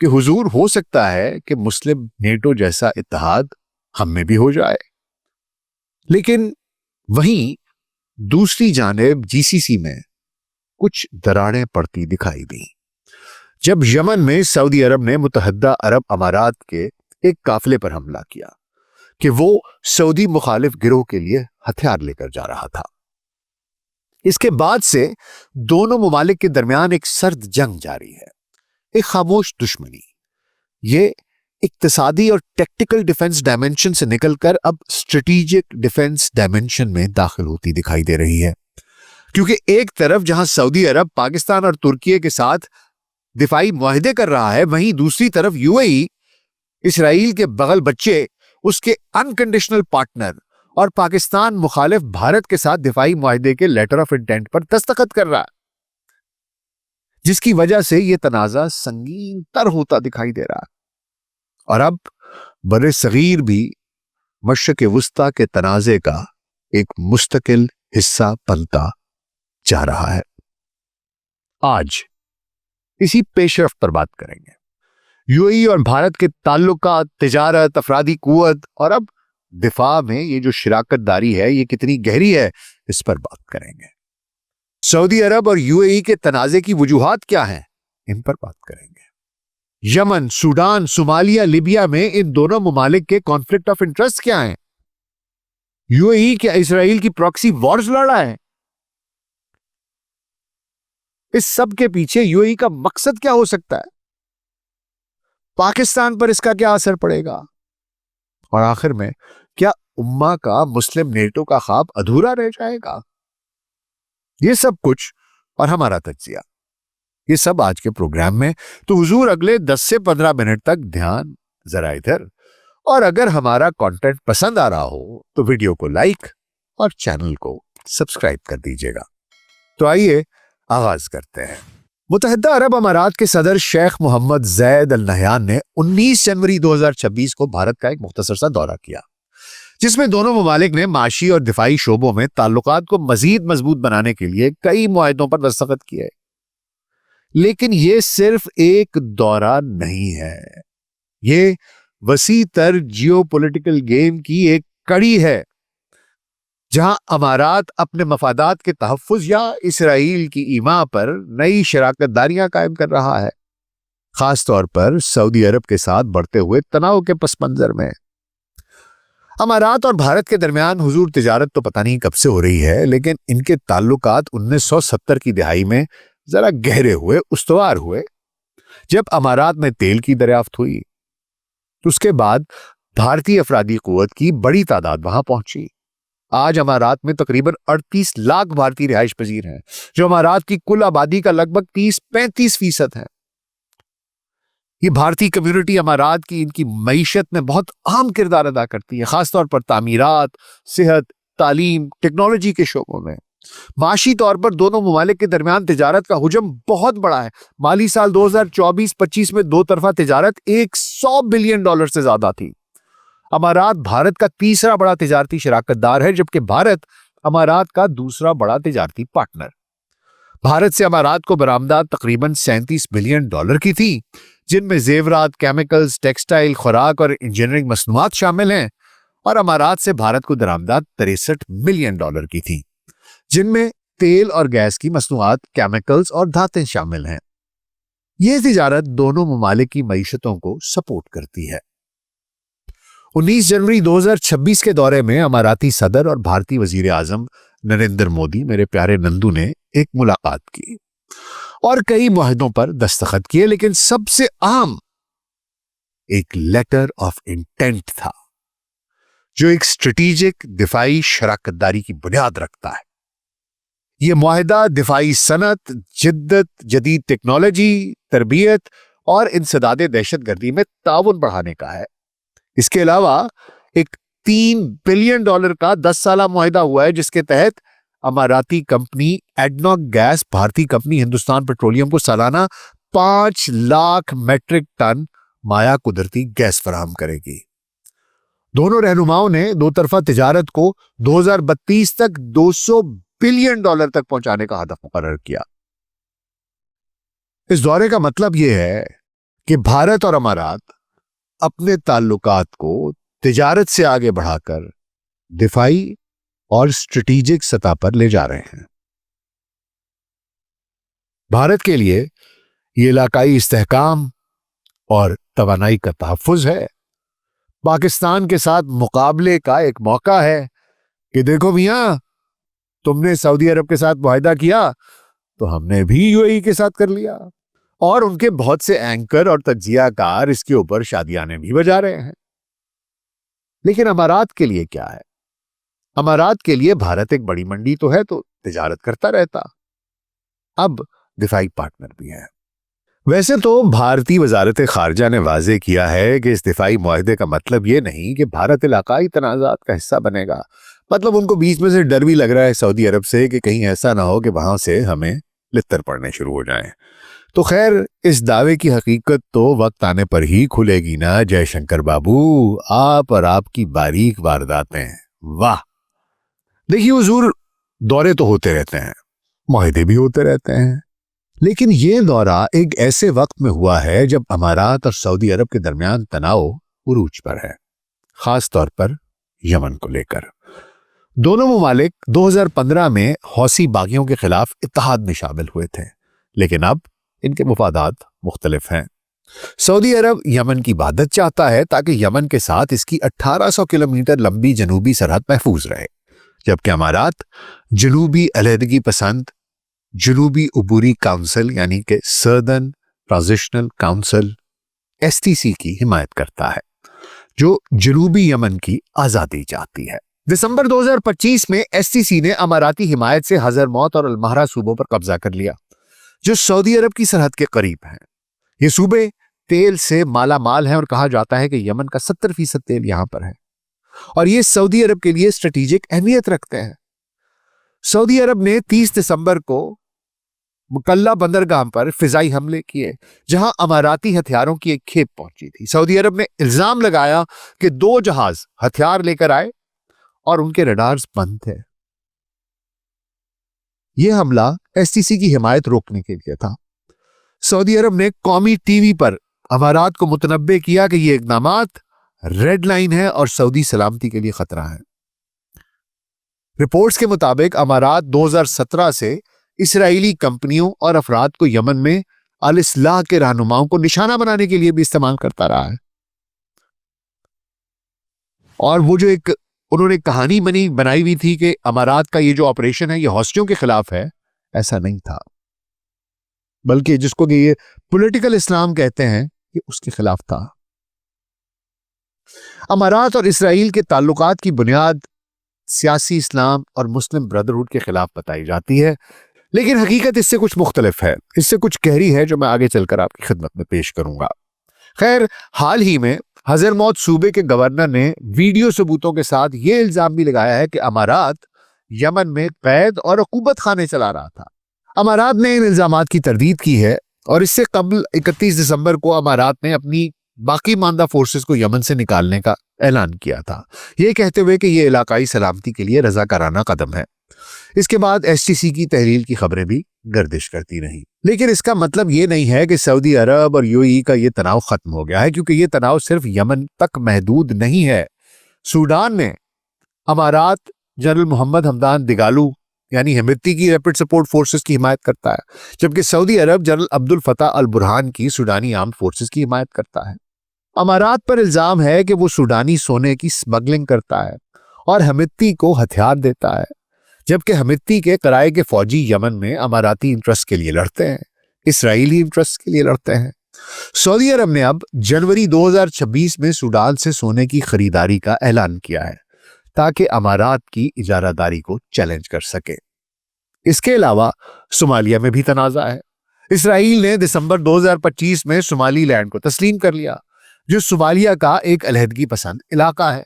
کہ حضور ہو سکتا ہے کہ مسلم نیٹو جیسا اتحاد ہم میں بھی ہو جائے، لیکن وہیں دوسری جانب جی سی سی میں کچھ دراڑیں پڑتی دکھائی دیں جب یمن میں سعودی عرب نے متحدہ عرب امارات کے ایک قافلے پر حملہ کیا کہ وہ سعودی مخالف گروہ کے لیے ہتھیار لے کر جا رہا تھا۔ اس کے بعد سے دونوں ممالک کے درمیان ایک سرد جنگ جاری ہے، ایک خاموش دشمنی۔ یہ اقتصادی اور ٹیکٹیکل ڈیفنس ڈائمنشن سے نکل کر اب اسٹریٹجک ڈیفنس ڈائمنشن میں داخل ہوتی دکھائی دے رہی ہے، کیونکہ ایک طرف جہاں سعودی عرب پاکستان اور ترکی کے ساتھ دفاعی معاہدے کر رہا ہے، وہیں دوسری طرف یو اے ای اسرائیل کے بغل بچے، اس کے انکنڈیشنل پارٹنر اور پاکستان مخالف بھارت کے ساتھ دفاعی معاہدے کے لیٹر آف انٹینٹ پر دستخط کر رہا ہے، جس کی وجہ سے یہ تنازع سنگین تر ہوتا دکھائی دے رہا ہے۔ اور اب بر صغیر بھی مشرق وسطی کے تنازع کا ایک مستقل حصہ بنتا جا رہا ہے۔ آج اسی پیش رفت پر بات کریں گے۔ یو اے ای اور بھارت کے تعلقات، تجارت، افرادی قوت اور اب دفاع میں یہ جو شراکت داری ہے یہ کتنی گہری ہے، اس پر بات کریں گے۔ سعودی عرب اور یو اے ای کے تنازع کی وجوہات کیا ہیں، ان پر بات کریں گے۔ یمن، سوڈان، صومالیہ، لیبیا میں ان دونوں ممالک کے کانفلکٹ آف انٹرسٹ کیا ہیں؟ یو اے ای کیا اسرائیل کی پراکسی وارز لڑ رہا ہے؟ اس سب کے پیچھے یو اے ای کا مقصد کیا ہو سکتا ہے؟ پاکستان پر اس کا کیا اثر پڑے گا؟ اور آخر میں کیا امہ کا مسلم نیٹو کا خواب ادھورا رہ جائے گا؟ یہ سب کچھ اور ہمارا تجزیہ، یہ سب آج کے پروگرام میں۔ تو حضور اگلے 10 سے 15 منٹ تک دھیان ذرا ادھر، اور اگر ہمارا کنٹینٹ پسند آ رہا ہو تو ویڈیو کو لائک اور چینل کو سبسکرائب کر دیجیے گا۔ تو آئیے آغاز کرتے ہیں۔ متحدہ عرب امارات کے صدر شیخ محمد زید ال نہیان نے 19 جنوری 2026 کو بھارت کا ایک مختصر سا دورہ کیا، جس میں دونوں ممالک نے معاشی اور دفاعی شعبوں میں تعلقات کو مزید مضبوط بنانے کے لیے کئی معاہدوں پر دستخط کیے۔ لیکن یہ صرف ایک دورہ نہیں ہے، یہ وسیع تر جیو پولیٹیکل گیم کی ایک کڑی ہے، جہاں امارات اپنے مفادات کے تحفظ یا اسرائیل کی ایما پر نئی شراکت داریاں قائم کر رہا ہے، خاص طور پر سعودی عرب کے ساتھ بڑھتے ہوئے تناؤ کے پس منظر میں۔ امارات اور بھارت کے درمیان حضور تجارت تو پتہ نہیں کب سے ہو رہی ہے، لیکن ان کے تعلقات 1970 کی دہائی میں ذرا گہرے ہوئے، استوار ہوئے۔ جب امارات میں تیل کی دریافت ہوئی تو اس کے بعد بھارتی افرادی قوت کی بڑی تعداد وہاں پہنچی۔ آج امارات میں تقریباً 38 لاکھ بھارتی رہائش پذیر ہیں، جو امارات کی کل آبادی کا لگ بھگ 30-35% ہے۔ یہ بھارتی کمیونٹی امارات کی ان کی معیشت میں بہت اہم کردار ادا کرتی ہے، خاص طور پر تعمیرات، صحت، تعلیم، ٹیکنالوجی کے شعبوں میں۔ معاشی طور پر دونوں ممالک کے درمیان تجارت کا حجم بہت بڑا ہے۔ مالی سال 2024-25 میں دو طرفہ تجارت $100 بلین سے زیادہ تھی۔ امارات بھارت کا تیسرا بڑا تجارتی شراکت دار ہے، جبکہ بھارت امارات کا دوسرا بڑا تجارتی پارٹنر۔ بھارت سے امارات کو برآمدات تقریباً $37 بلین کی تھی، جن میں زیورات، کیمیکلز، ٹیکسٹائل، خوراک اور انجینئرنگ مصنوعات شامل ہیں، اور امارات سے بھارت کو درآمدات $63 ملین کی تھی، جن میں تیل اور گیس کی مصنوعات، کیمیکلز اور دھاتیں شامل ہیں۔ یہ تجارت دونوں ممالک کی معیشتوں کو سپورٹ کرتی ہے۔ 19 جنوری 2026 کے دورے میں اماراتی صدر اور بھارتی وزیر اعظم نریندر مودی، میرے پیارے نندو، نے ایک ملاقات کی اور کئی معاہدوں پر دستخط کیے، لیکن سب سے اہم ایک لیٹر آف انٹینٹ تھا، جو ایک اسٹریٹجک دفاعی شراکت داری کی بنیاد رکھتا ہے۔ یہ معاہدہ دفاعی صنعت، جدت، جدید ٹیکنالوجی، تربیت اور انسداد دہشت گردی میں تعاون بڑھانے کا ہے۔ اس کے علاوہ ایک $3 بلین کا 10 سالہ معاہدہ ہوا ہے، جس کے تحت اماراتی کمپنی ایڈنوک گیس بھارتی کمپنی ہندوستان پیٹرولیم کو سالانہ 5 لاکھ میٹرک ٹن مائع قدرتی گیس فراہم کرے گی۔ دونوں رہنماؤں نے دو طرفہ تجارت کو 2032 تک $200 بلین تک پہنچانے کا ہدف مقرر کیا۔ اس دورے کا مطلب یہ ہے کہ بھارت اور امارات اپنے تعلقات کو تجارت سے آگے بڑھا کر دفاعی اور اسٹریٹجک سطح پر لے جا رہے ہیں۔ بھارت کے لیے یہ علاقائی استحکام اور توانائی کا تحفظ ہے، پاکستان کے ساتھ مقابلے کا ایک موقع ہے کہ دیکھو میاں، تم نے سعودی عرب کے ساتھ معاہدہ کیا تو ہم نے بھی یو اے ای کے ساتھ کر لیا، اور ان کے بہت سے اینکر اور تجزیہ کار اس کے اوپر شادیانے بھی بجا رہے ہیں۔ لیکن امارات کے لیے کیا ہے؟ امارات کے لیے بھارت ایک بڑی منڈی تو ہے، تو تجارت کرتا رہتا، اب دفاعی پارٹنر بھی ہے۔ ویسے تو بھارتی وزارت خارجہ نے واضح کیا ہے کہ اس دفاعی معاہدے کا مطلب یہ نہیں کہ بھارت علاقائی تنازعات کا حصہ بنے گا، مطلب ان کو بیچ میں سے ڈر بھی لگ رہا ہے سعودی عرب سے کہ کہیں ایسا نہ ہو کہ وہاں سے ہمیں لتر پڑنے شروع ہو جائیں۔ تو خیر، اس دعوے کی حقیقت تو وقت آنے پر ہی کھلے گی نا جے شنکر بابو، آپ اور آپ کی باریک وارداتیں، واہ۔ دیکھیے حضور، دورے تو ہوتے رہتے ہیں، معاہدے بھی ہوتے رہتے ہیں، لیکن یہ دورہ ایک ایسے وقت میں ہوا ہے جب امارات اور سعودی عرب کے درمیان تناؤ عروج پر ہے، خاص طور پر یمن کو لے کر۔ دونوں ممالک 2015 میں حوثی باغیوں کے خلاف اتحاد میں شامل ہوئے تھے، لیکن اب ان کے مفادات مختلف ہیں۔ سعودی عرب یمن کی وحدت چاہتا ہے تاکہ یمن کے ساتھ اس کی 1800 کلومیٹر لمبی جنوبی سرحد محفوظ رہے، جبکہ امارات جنوبی علیحدگی پسند جنوبی عبوری کونسل یعنی کہ سردرن ٹرانزیشنل کونسل STC کی حمایت کرتا ہے، جو جنوبی یمن کی آزادی چاہتی ہے۔ دسمبر 2025 میں STC نے اماراتی حمایت سے حضرموت اور المہرہ صوبوں پر قبضہ کر لیا، جو سعودی عرب کی سرحد کے قریب ہیں۔ یہ صوبے تیل سے مالا مال ہیں اور کہا جاتا ہے کہ یمن کا 70% تیل یہاں پر ہے، اور یہ سعودی عرب کے لیے اسٹریٹجک اہمیت رکھتے ہیں۔ سعودی عرب نے 30 دسمبر کو مکلا بندرگاہ پر فضائی حملے کیے، جہاں اماراتی ہتھیاروں کی ایک کھیپ پہنچی تھی۔ سعودی عرب نے الزام لگایا کہ 2 جہاز ہتھیار لے کر آئے اور ان کے ریڈارز بند تھے۔ یہ حملہ STC کی حمایت روکنے کے لیے تھا۔ سعودی عرب نے قومی ٹی وی پر امارات کو متنبع کیا کہ یہ اقدامات ریڈ لائن ہے اور سعودی سلامتی کے لیے خطرہ ہے۔ رپورٹس کے مطابق امارات 2017 سے اسرائیلی کمپنیوں اور افراد کو یمن میں الاصلاح کے رہنماؤں کو نشانہ بنانے کے لیے بھی استعمال کرتا رہا ہے، اور وہ جو ایک انہوں نے کہانی بنائی ہوئی تھی کہ امارات کا یہ جو آپریشن ہے یہ حوثیوں کے خلاف ہے، ایسا نہیں تھا، بلکہ جس کو کہ یہ پولیٹیکل اسلام کہتے ہیں کہ اس کے خلاف تھا۔ امارات اور اسرائیل کے تعلقات کی بنیاد سیاسی اسلام اور مسلم بردرہڈ کے خلاف بتائی جاتی ہے، لیکن حقیقت اس سے کچھ مختلف ہے، اس سے کچھ گہری ہے، جو میں آگے چل کر آپ کی خدمت میں پیش کروں گا۔ خیر، حال ہی میں حضرموت صوبے کے گورنر نے ویڈیو ثبوتوں کے ساتھ یہ الزام بھی لگایا ہے کہ امارات یمن میں قید اور عقوبت خانے چلا رہا تھا۔ امارات نے ان الزامات کی تردید کی ہے، اور اس سے قبل 31 دسمبر کو امارات نے اپنی باقی ماندہ فورسز کو یمن سے نکالنے کا اعلان کیا تھا، یہ کہتے ہوئے کہ یہ علاقائی سلامتی کے لیے رضاکارانہ قدم ہے۔ اس کے بعد STC کی تحلیل کی خبریں بھی گردش کرتی رہیں، لیکن اس کا مطلب یہ نہیں ہے کہ سعودی عرب اور UAE کا یہ تناؤ ختم ہو گیا ہے، کیونکہ یہ تناؤ صرف یمن تک محدود نہیں ہے۔ سوڈان میں امارات جنرل محمد حمدان دگالو یعنی ہمیتی کی ریپڈ سپورٹ فورسز کی حمایت کرتا ہے، جبکہ سعودی عرب جنرل عبد الفتاح البرہان کی سوڈانی آرمڈ فورسز کی حمایت کرتا ہے۔ امارات پر الزام ہے کہ وہ سوڈانی سونے کی سمگلنگ کرتا ہے اور ہمیتی کو ہتھیار دیتا ہے، جبکہ ہمیتی کے کرائے کے فوجی یمن میں اماراتی انٹرسٹ کے لیے لڑتے ہیں، اسرائیلی انٹرسٹ کے لیے لڑتے ہیں۔ سعودی عرب نے اب جنوری 2026 میں سوڈان سے سونے کی خریداری کا اعلان کیا ہے تاکہ امارات کی اجارہ داری کو چیلنج کر سکے۔ اس کے علاوہ صومالیہ میں بھی تنازع ہے۔ اسرائیل نے دسمبر 2025 میں صومالی لینڈ کو تسلیم کر لیا، جو صومالیہ کا ایک علیحدگی پسند علاقہ ہے۔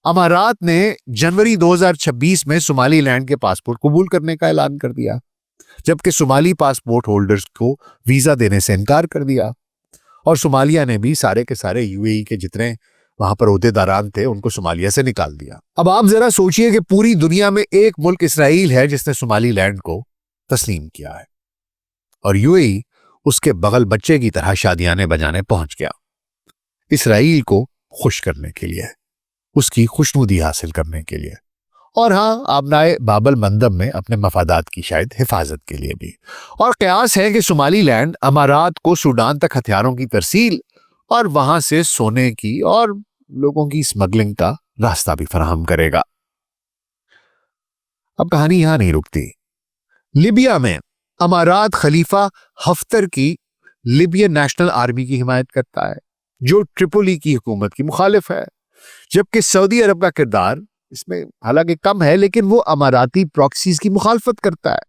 امارات نے جنوری 2026 میں صومالی لینڈ کے پاسپورٹ قبول کرنے کا اعلان کر دیا، جبکہ صومالی پاسپورٹ ہولڈرز کو ویزا دینے سے انکار کر دیا، اور صومالیہ نے بھی سارے کے سارے UAE کے جتنے وہاں پر عہدے داران تھے ان کو صومالیہ سے نکال دیا۔ اب آپ ذرا سوچئے کہ پوری دنیا میں ایک ملک اسرائیل ہے جس نے صومالی لینڈ کو تسلیم کیا ہے، اور UAE اس کے بغل بچے کی طرح شادیانے بجانے پہنچ گیا، اسرائیل کو خوش کرنے کے لیے، اس کی خوشنودی حاصل کرنے کے لیے، اور ہاں آبنائے بابل مندب میں اپنے مفادات کی شاید حفاظت کے لیے بھی۔ اور قیاس ہے کہ صومالی لینڈ امارات کو سوڈان تک ہتھیاروں کی ترسیل اور وہاں سے سونے کی اور لوگوں کی اسمگلنگ کا راستہ بھی فراہم کرے گا۔ اب کہانی یہاں نہیں رکتی۔ لیبیا میں امارات خلیفہ ہفتر کی لیبین نیشنل آرمی کی حمایت کرتا ہے جو ٹریپولی کی حکومت کی مخالف ہے، جبکہ سعودی عرب کا کردار اس میں حالانکہ کم ہے لیکن وہ اماراتی پراکسیز کی مخالفت کرتا ہے۔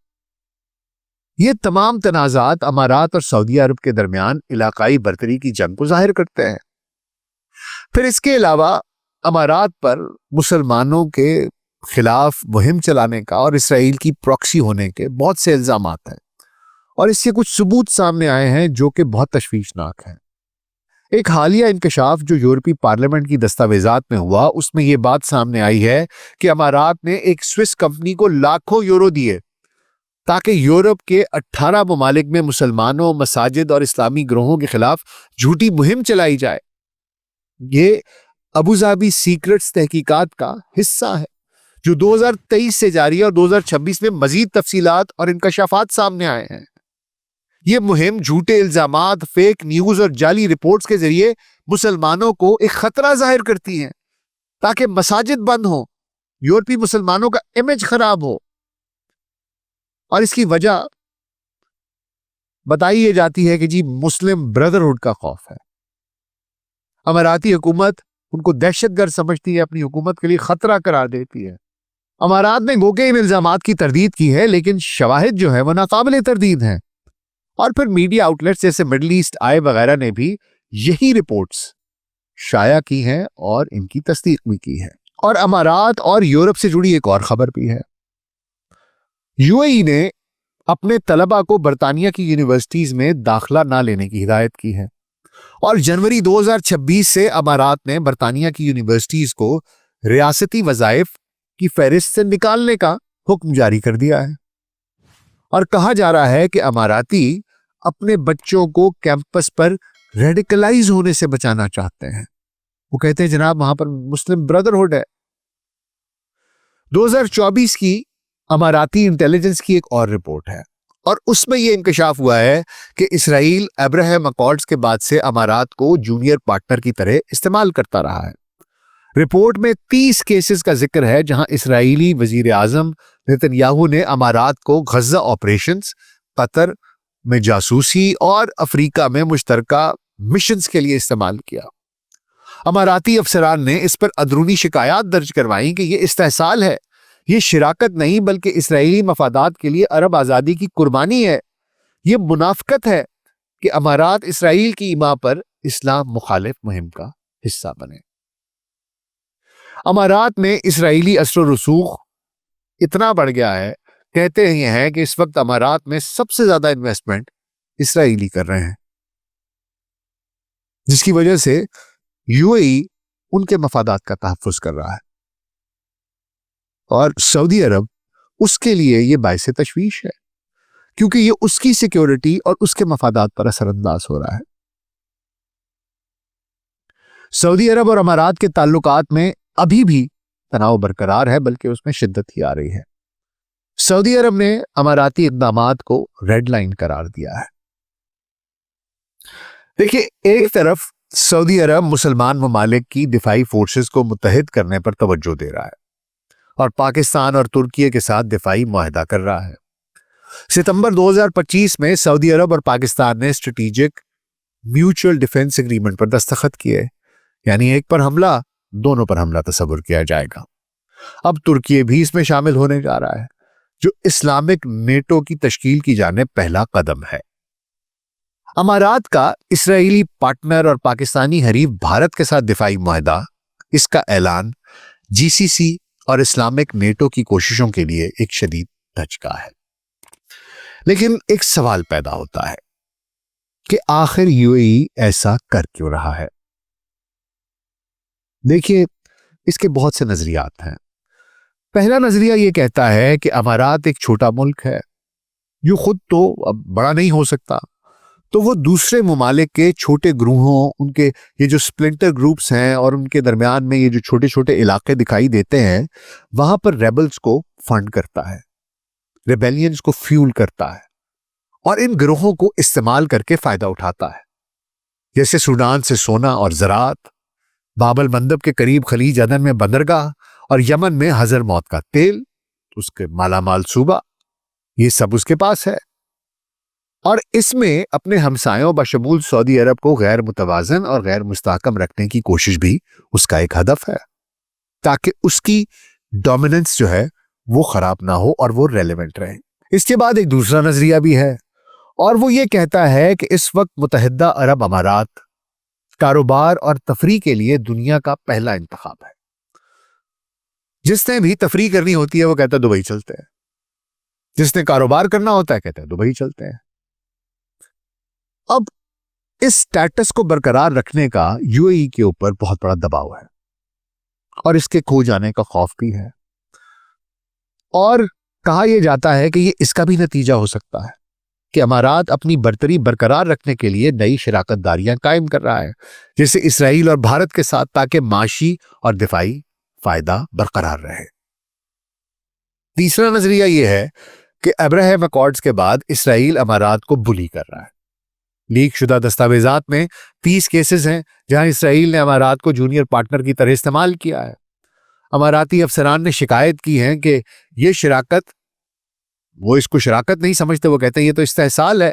یہ تمام تنازعات امارات اور سعودی عرب کے درمیان علاقائی برتری کی جنگ کو ظاہر کرتے ہیں۔ پھر اس کے علاوہ امارات پر مسلمانوں کے خلاف مہم چلانے کا اور اسرائیل کی پراکسی ہونے کے بہت سے الزامات ہیں، اور اس سے کچھ ثبوت سامنے آئے ہیں جو کہ بہت تشویشناک ہیں۔ ایک حالیہ انکشاف جو یورپی پارلیمنٹ کی دستاویزات میں ہوا، اس میں یہ بات سامنے آئی ہے کہ امارات نے ایک سوئس کمپنی کو لاکھوں یورو دیے تاکہ یورپ کے 18 ممالک میں مسلمانوں، مساجد اور اسلامی گروہوں کے خلاف جھوٹی مہم چلائی جائے۔ یہ ابوظہبی سیکرٹس تحقیقات کا حصہ ہے جو 2023 سے جاری ہے، اور 2026 میں مزید تفصیلات اور انکشافات سامنے آئے ہیں۔ یہ مہم جھوٹے الزامات، فیک نیوز اور جعلی رپورٹس کے ذریعے مسلمانوں کو ایک خطرہ ظاہر کرتی ہیں تاکہ مساجد بند ہوں، یورپی مسلمانوں کا امیج خراب ہو، اور اس کی وجہ بتائی یہ جاتی ہے کہ جی مسلم بردرہڈ کا خوف ہے۔ اماراتی حکومت ان کو دہشت گرد سمجھتی ہے، اپنی حکومت کے لیے خطرہ قرار دیتی ہے۔ امارات نے گو کہ ان الزامات کی تردید کی ہے لیکن شواہد جو ہے وہ ناقابل تردید ہیں، اور پھر میڈیا آؤٹلیٹس جیسے مڈل ایسٹ آئی وغیرہ نے بھی یہی رپورٹس شائع کی ہیں اور ان کی تصدیق بھی کی ہے۔ اور امارات اور یورپ سے جڑی ایک اور خبر بھی ہے۔ یو اے ای نے اپنے طلبہ کو برطانیہ کی یونیورسٹیز میں داخلہ نہ لینے کی ہدایت کی ہے، اور جنوری 2026 سے امارات نے برطانیہ کی یونیورسٹیز کو ریاستی وظائف کی فہرست سے نکالنے کا حکم جاری کر دیا ہے، اور کہا جا رہا ہے کہ اماراتی اپنے بچوں کو کیمپس پر ریڈیکلائز ہونے سے بچانا چاہتے ہیں۔ وہ کہتے ہیں جناب وہاں پر مسلم بردرہڈ ہے۔ 2024 کی اماراتی انٹیلیجنس کی ایک اور رپورٹ ہے، اور اس میں یہ انکشاف ہوا ہے کہ اسرائیل ابراہیم اکارڈز کے بعد سے امارات کو جونیئر پارٹنر کی طرح استعمال کرتا رہا ہے۔ رپورٹ میں 30 کیسز کا ذکر ہے جہاں اسرائیلی وزیر اعظم نیتن یاہو نے امارات کو غزہ آپریشنز، قطر میں جاسوسی اور افریقہ میں مشترکہ مشنز کے لیے استعمال کیا۔ اماراتی افسران نے اس پر اندرونی شکایات درج کروائیں کہ یہ استحصال ہے، یہ شراکت نہیں بلکہ اسرائیلی مفادات کے لیے عرب آزادی کی قربانی ہے۔ یہ منافقت ہے کہ امارات اسرائیل کی ایما پر اسلام مخالف مہم کا حصہ بنے۔ امارات میں اسرائیلی اثر و رسوخ اتنا بڑھ گیا ہے، کہتے ہیں کہ اس وقت امارات میں سب سے زیادہ انویسٹمنٹ اسرائیلی کر رہے ہیں، جس کی وجہ سے یو اے ای ان کے مفادات کا تحفظ کر رہا ہے، اور سعودی عرب اس کے لیے یہ باعث تشویش ہے کیونکہ یہ اس کی سیکیورٹی اور اس کے مفادات پر اثر انداز ہو رہا ہے۔ سعودی عرب اور امارات کے تعلقات میں ابھی بھی تناؤ برقرار ہے، بلکہ اس میں شدت ہی آ رہی ہے۔ سعودی عرب نے اماراتی اقدامات کو ریڈ لائن قرار دیا ہے۔ دیکھیے، ایک طرف سعودی عرب مسلمان ممالک کی دفاعی فورسز کو متحد کرنے پر توجہ دے رہا ہے اور پاکستان اور ترکیے کے ساتھ دفاعی معاہدہ کر رہا ہے۔ ستمبر 2025 میں سعودی عرب اور پاکستان نے اسٹریٹجک میوچل ڈیفنس ایگریمنٹ پر دستخط کیے، یعنی ایک پر حملہ، دونوں پر حملہ تصور کیا جائے گا۔ اب ترکیے بھی اس میں شامل ہونے جا رہا ہے، جو اسلامک نیٹو کی تشکیل کی جانب پہلا قدم ہے۔ امارات کا اسرائیلی پارٹنر اور پاکستانی حریف بھارت کے ساتھ دفاعی معاہدہ، اس کا اعلان جی سی سی اور اسلامک نیٹو کی کوششوں کے لیے ایک شدید دھچکا ہے۔ لیکن ایک سوال پیدا ہوتا ہے کہ آخر یو اے ای ایسا کر کیوں رہا ہے؟ دیکھیے، اس کے بہت سے نظریات ہیں۔ پہلا نظریہ یہ کہتا ہے کہ امارات ایک چھوٹا ملک ہے جو خود تو اب بڑا نہیں ہو سکتا، تو وہ دوسرے ممالک کے چھوٹے گروہوں، ان کے یہ جو سپلنٹر گروپس ہیں اور ان کے درمیان میں یہ جو چھوٹے چھوٹے علاقے دکھائی دیتے ہیں، وہاں پر ریبلز کو فنڈ کرتا ہے، ریبیلینز کو فیول کرتا ہے اور ان گروہوں کو استعمال کر کے فائدہ اٹھاتا ہے. جیسے سوڈان سے سونا اور زراعت، باب المندب کے قریب خلیج عدن میں بندرگاہ اور یمن میں حضر موت کا تیل، اس کے مالا مال صوبہ، یہ سب اس کے پاس ہے. اور اس میں اپنے ہمسایوں بشمول سعودی عرب کو غیر متوازن اور غیر مستحکم رکھنے کی کوشش بھی اس کا ایک ہدف ہے، تاکہ اس کی ڈومیننس جو ہے وہ خراب نہ ہو اور وہ ریلیونٹ رہے. اس کے بعد ایک دوسرا نظریہ بھی ہے، اور وہ یہ کہتا ہے کہ اس وقت متحدہ عرب امارات کاروبار اور تفریح کے لیے دنیا کا پہلا انتخاب ہے. جس نے بھی تفریح کرنی ہوتی ہے وہ کہتا ہے دبئی چلتے ہیں، جس نے کاروبار کرنا ہوتا ہے کہتا ہے دبئی چلتے ہیں. اب اس سٹیٹس کو برقرار رکھنے کا یو اے ای کے اوپر بہت بڑا دباؤ ہے اور اس کے کھو جانے کا خوف بھی ہے، اور کہا یہ جاتا ہے کہ یہ اس کا بھی نتیجہ ہو سکتا ہے کہ امارات اپنی برتری برقرار رکھنے کے لیے نئی شراکت داریاں قائم کر رہا ہے، جیسے اسرائیل اور بھارت کے ساتھ، تاکہ معاشی اور دفاعی فائدہ برقرار رہے. تیسرا نظریہ یہ ہے کہ ابراہیم اکارڈز کے بعد اسرائیل امارات کو بلی کر رہا ہے. لیک شدہ دستاویزات میں 30 کیسز ہیں جہاں اسرائیل نے امارات کو جونیئر پارٹنر کی طرح استعمال کیا ہے. اماراتی افسران نے شکایت کی ہے کہ یہ شراکت، وہ اس کو شراکت نہیں سمجھتے، وہ کہتے ہیں یہ تو استحصال ہے،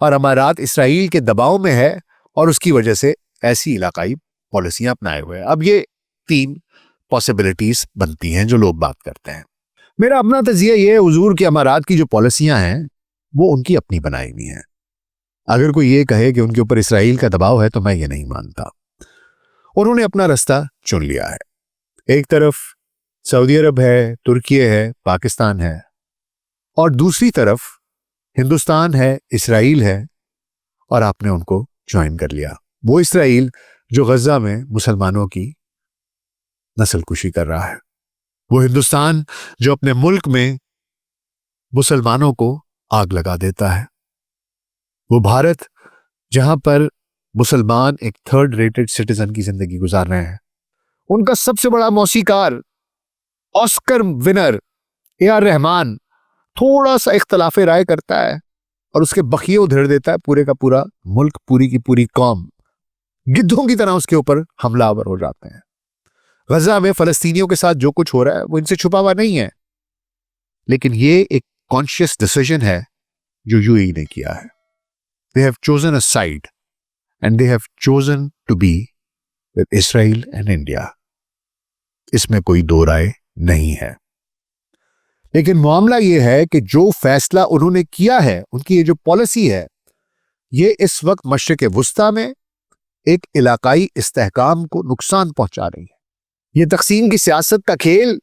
اور امارات اسرائیل کے دباؤ میں ہے اور اس کی وجہ سے ایسی علاقائی پالیسیاں اپنائے ہوئے ہیں. اب یہ 3 پاسبلٹیز بنتی ہیں جو لوگ بات کرتے ہیں. میرا اپنا تجزیہ یہ ہے حضور کہ امارات کی جو پالیسیاں ہیں وہ ان کی اپنی بنائی ہوئی ہیں. اگر کوئی یہ کہے کہ ان کے اوپر اسرائیل کا دباؤ ہے تو میں یہ نہیں مانتا. انہوں نے اپنا رستہ چن لیا ہے. ایک طرف سعودی عرب ہے، ترکیہ ہے، پاکستان ہے، اور دوسری طرف ہندوستان ہے، اسرائیل ہے، اور آپ نے ان کو جوائن کر لیا. وہ اسرائیل جو غزہ میں مسلمانوں کی نسل کشی کر رہا ہے، وہ ہندوستان جو اپنے ملک میں مسلمانوں کو آگ لگا دیتا ہے، وہ بھارت جہاں پر مسلمان ایک 3rd ریٹڈ سٹیزن کی زندگی گزار رہے ہیں. ان کا سب سے بڑا موسیقار، آسکر ونر اے آر رحمان تھوڑا سا اختلاف رائے کرتا ہے اور اس کے بخیے ادھیڑ دیتا ہے پورے کا پورا ملک، پوری کی پوری قوم گدھوں کی طرح اس کے اوپر حملہ آور ہو جاتے ہیں. غزہ میں فلسطینیوں کے ساتھ جو کچھ ہو رہا ہے وہ ان سے چھپا ہوا نہیں ہے، لیکن یہ ایک کانشیس ڈیسیژن ہے جو یو اے ای نے کیا ہے. They have chosen a side and they have chosen to be with Israel and India. اس میں کوئی دو رائے نہیں ہے. لیکن معاملہ یہ ہے کہ جو فیصلہ انہوں نے کیا ہے، ان کی یہ جو پالیسی ہے، یہ اس وقت مشرق وسطیٰ میں ایک علاقائی استحکام کو نقصان پہنچا رہی ہے. یہ تقسیم کی سیاست کا کھیل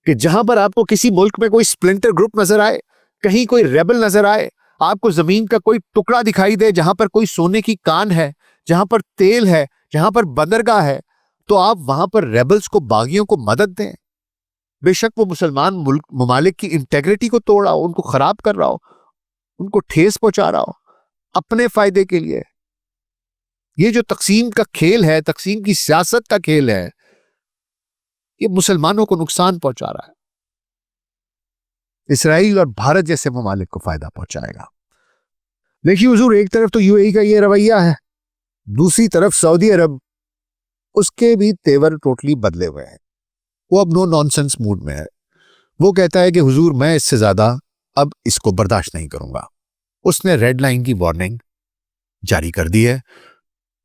کہ جہاں پر آپ کو کسی ملک میں کوئی سپلنٹر گروپ نظر آئے، کہیں کوئی ریبل نظر آئے، آپ کو زمین کا کوئی ٹکڑا دکھائی دے جہاں پر کوئی سونے کی کان ہے، جہاں پر تیل ہے، جہاں پر بندرگاہ ہے، تو آپ وہاں پر ریبلز کو، باغیوں کو مدد دیں. بے شک وہ مسلمان ممالک کی انٹیگریٹی کو توڑ رہا ہو، ان کو خراب کر رہا ہو، ان کو ٹھیس پہنچا رہا ہو اپنے فائدے کے لیے. یہ جو تقسیم کا کھیل ہے، تقسیم کی سیاست کا کھیل ہے، یہ مسلمانوں کو نقصان پہنچا رہا ہے. اسرائیل اور بھارت جیسے ممالک کو فائدہ پہنچائے گا. دیکھیے حضور، ایک طرف تو یو اے ای کا یہ رویہ ہے، دوسری طرف سعودی عرب، اس کے بھی تیور ٹوٹلی بدلے ہوئے ہیں. وہ اب نو نانسنس موڈ میں ہے. وہ کہتا ہے کہ حضور میں اس سے زیادہ اب اس کو برداشت نہیں کروں گا. اس نے ریڈ لائن کی وارننگ جاری کر دی ہے،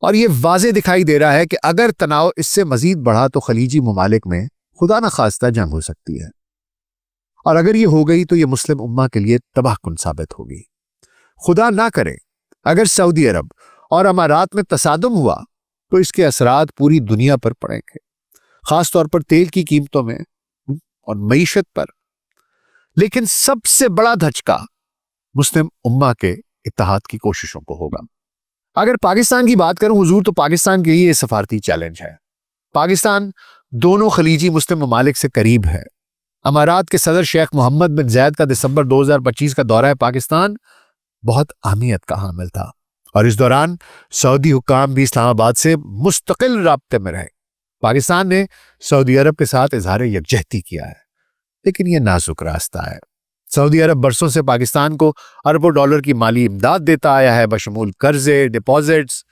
اور یہ واضح دکھائی دے رہا ہے کہ اگر تناؤ اس سے مزید بڑھا تو خلیجی ممالک میں خدا نخواستہ جنگ ہو سکتی ہے، اور اگر یہ ہو گئی تو یہ مسلم امہ کے لیے تباہ کن ثابت ہوگی. خدا نہ کرے اگر سعودی عرب اور امارات میں تصادم ہوا تو اس کے اثرات پوری دنیا پر پڑیں گے، خاص طور پر تیل کی قیمتوں میں اور معیشت پر. لیکن سب سے بڑا دھچکا مسلم امہ کے اتحاد کی کوششوں کو ہوگا. اگر پاکستان کی بات کروں حضور، تو پاکستان کے لیے یہ سفارتی چیلنج ہے. پاکستان دونوں خلیجی مسلم ممالک سے قریب ہے. امارات کے صدر شیخ محمد بن زید کا دسمبر 2025 کا دورہ پاکستان بہت اہمیت کا حامل تھا، اور اس دوران سعودی حکام بھی اسلام آباد سے مستقل رابطے میں رہے۔ پاکستان نے سعودی عرب کے ساتھ اظہار یکجہتی کیا ہے، لیکن یہ نازک راستہ ہے۔ سعودی عرب برسوں سے پاکستان کو اربوں ڈالر کی مالی امداد دیتا آیا ہے، بشمول قرضے، ڈپازٹس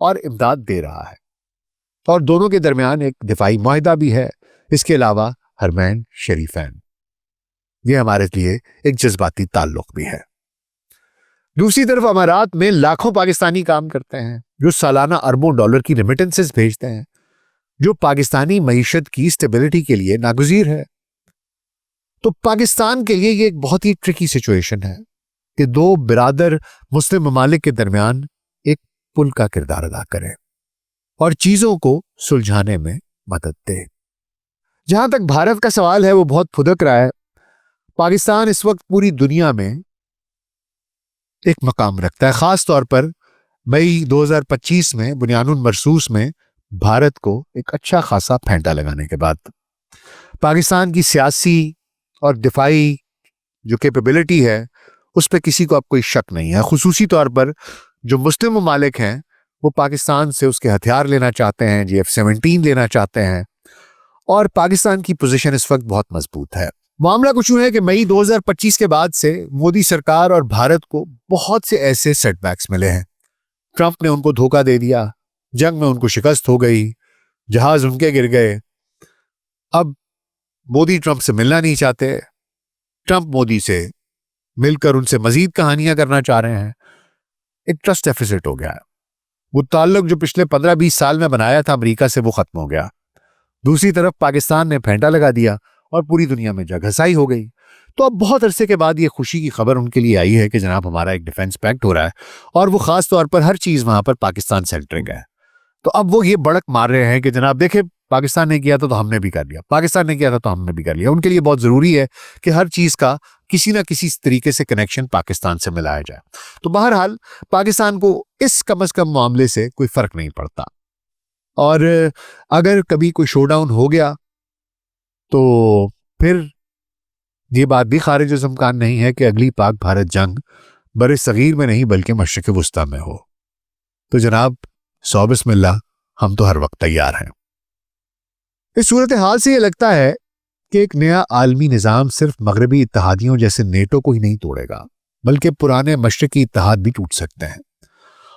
اور امداد دے رہا ہے، اور دونوں کے درمیان ایک دفاعی معاہدہ بھی ہے، اس کے علاوہ حرمین شریفین۔ یہ ہمارے لیے ایک جذباتی تعلق بھی ہے۔ دوسری طرف امارات میں لاکھوں پاکستانی کام کرتے ہیں جو سالانہ اربوں ڈالر کی ریمیٹنسز بھیجتے ہیں، جو پاکستانی معیشت کی اسٹیبلٹی کے لیے ناگزیر ہے۔ تو پاکستان کے لیے یہ ایک بہت ہی ٹرکی سچویشن ہے کہ دو برادر مسلم ممالک کے درمیان ایک پل کا کردار ادا کرے اور چیزوں کو سلجھانے میں مدد دے۔ جہاں تک بھارت کا سوال ہے وہ بہت پھدک رہا ہے۔ پاکستان اس وقت پوری دنیا میں ایک مقام رکھتا ہے، خاص طور پر مئی 2025 میں بنیان المرصوص میں بھارت کو ایک اچھا خاصا پھینٹا لگانے کے بعد پاکستان کی سیاسی اور دفاعی جو کیپیبلٹی ہے اس پہ کسی کو اب کوئی شک نہیں ہے۔ خصوصی طور پر جو مسلم ممالک ہیں وہ پاکستان سے اس کے ہتھیار لینا چاہتے ہیں، F-17 لینا چاہتے ہیں، اور پاکستان کی پوزیشن اس وقت بہت مضبوط ہے۔ معاملہ کچھ یوں ہے کہ مئی 2025 کے بعد سے مودی سرکار اور بھارت کو بہت سے ایسے سیٹ بیکس ملے ہیں۔ ٹرمپ نے ان کو دھوکہ دے دیا، جنگ میں ان کو شکست ہو گئی، جہاز ان کے گر گئے۔ اب مودی ٹرمپ سے ملنا نہیں چاہتے، ٹرمپ مودی سے مل کر ان سے مزید کہانیاں کرنا چاہ رہے ہیں۔ ایک ٹرسٹ ڈیفیسٹ ہو گیا ہے۔ وہ تعلق جو پچھلے 15-20 سال میں بنایا تھا امریکہ سے وہ ختم ہو گیا۔ دوسری طرف پاکستان نے پھینٹا لگا دیا اور پوری دنیا میں جگ ہسائی ہو گئی۔ تو اب بہت عرصے کے بعد یہ خوشی کی خبر ان کے لیے آئی ہے کہ جناب ہمارا ایک ڈیفنس پیکٹ ہو رہا ہے، اور وہ خاص طور پر ہر چیز وہاں پر پاکستان سینٹرنگ ہے۔ تو اب وہ یہ بڑک مار رہے ہیں کہ جناب دیکھیں پاکستان نے کیا تھا تو ہم نے بھی کر لیا، پاکستان نے کیا تھا تو ہم نے بھی کر لیا۔ ان کے لیے بہت ضروری ہے کہ ہر چیز کا کسی نہ کسی طریقے سے کنیکشن پاکستان سے ملایا جائے۔ تو بہرحال پاکستان کو اس کم از کم معاملے سے کوئی فرق نہیں پڑتا، اور اگر کبھی کوئی شو ڈاؤن ہو گیا تو پھر یہ بات بھی خارج از امکان نہیں ہے کہ اگلی پاک بھارت جنگ بر صغیر میں نہیں بلکہ مشرق وسطیٰ میں ہو۔ تو جناب سو بسم اللہ، ہم تو ہر وقت تیار ہیں۔ اس صورتحال سے یہ لگتا ہے کہ ایک نیا عالمی نظام صرف مغربی اتحادیوں جیسے نیٹو کو ہی نہیں توڑے گا، بلکہ پرانے مشرقی اتحاد بھی ٹوٹ سکتے ہیں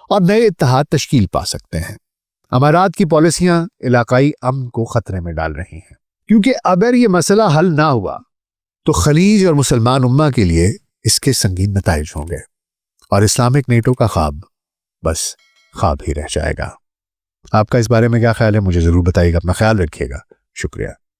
اور نئے اتحاد تشکیل پا سکتے ہیں۔ امارات کی پالیسیاں علاقائی امن کو خطرے میں ڈال رہی ہیں، کیونکہ اگر یہ مسئلہ حل نہ ہوا تو خلیج اور مسلمان امہ کے لیے اس کے سنگین نتائج ہوں گے، اور اسلامک نیٹو کا خواب بس خواب ہی رہ جائے گا۔ آپ کا اس بارے میں کیا خیال ہے؟ مجھے ضرور بتائیے گا۔ اپنا خیال رکھیے گا۔ شکریہ۔